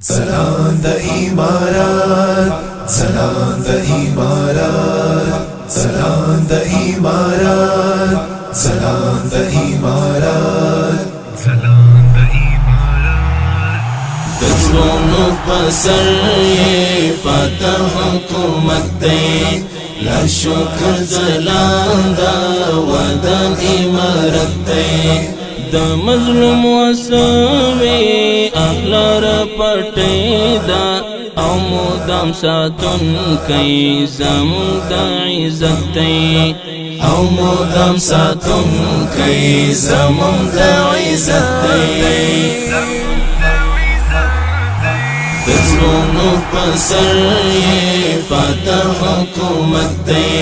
زلان دا إمارات، زلان دا إمارات، زلان دا إمارات، زلان دا إمارات، زلان دا إمارات. دزلونو پسر یہ فتح حکومت دے، لا شکر زلان دا ودان امارت دے. دا مظلوم وسوی احلار پٹی دا او مدام ساتن کئی زمون دا عزت دے، او مدام ساتن کئی زمون دا عزت دے. دزلونو پسر یہ فتح حکومت دے،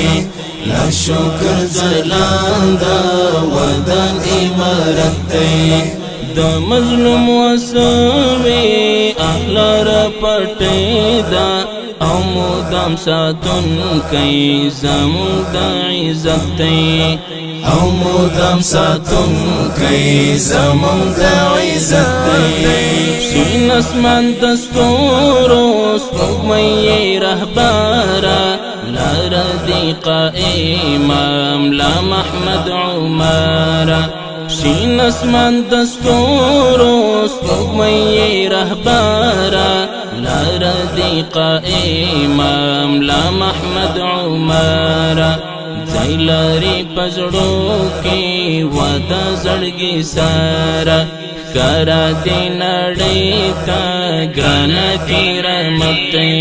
لا شکر زلان دا ودان امارت دے. دا مظلوم وسوی احلار پٹی دا او مدام ساتن کئی زمون دا عزت دے، او مدام ساتن کئی زمون دا عزت دے. شین اسمان دستورو سپوږمۍ رهبارا، لار دی قائم املا محمد عمارا. شین اسمان دستورو سپوږمۍ رهبارا، لار دی قائم املا محمد عمارا. ځای لري پزړو کې وعده زړګي سارا، کرا دی نړۍ ته ګرانه کی رحمت دی.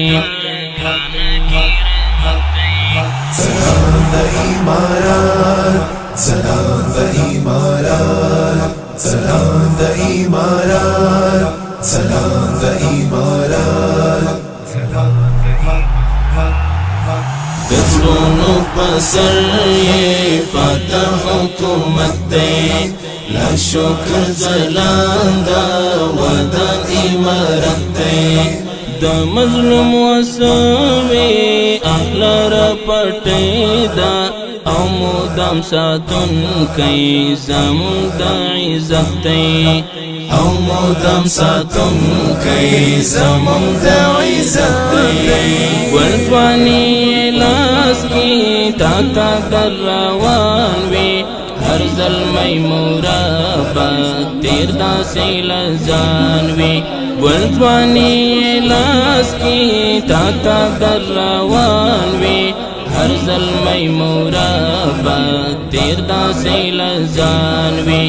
زلان دا إمارات، زلان دا إمارات، زلان دا إمارات، زلان دا إمارات، زلان دا إمارات. دزلونو پسر یہ فتح حکومت دے، لا شکر زلان دا ودان امارت دے. دا مظلوم وسوی احلار پٹی دا او مدام ساتن کئی زمون دا عزت دے، او مدام ساتن کئی زمون دا عزت دے. ګلځواني لاس کی تا تا در روان وی، ہر ظلمی مرابط تیر دا سیل زان وی. ګلځواني لاس کی تا تا در روان وی، ہر ظلمی مرابط تیر دا سیل زان وی.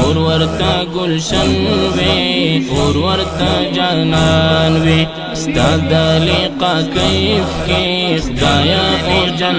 اور ورتا گلشن وی، اور ورتا جانان وی، ستا دا لقا کیف کی خدایا اور جن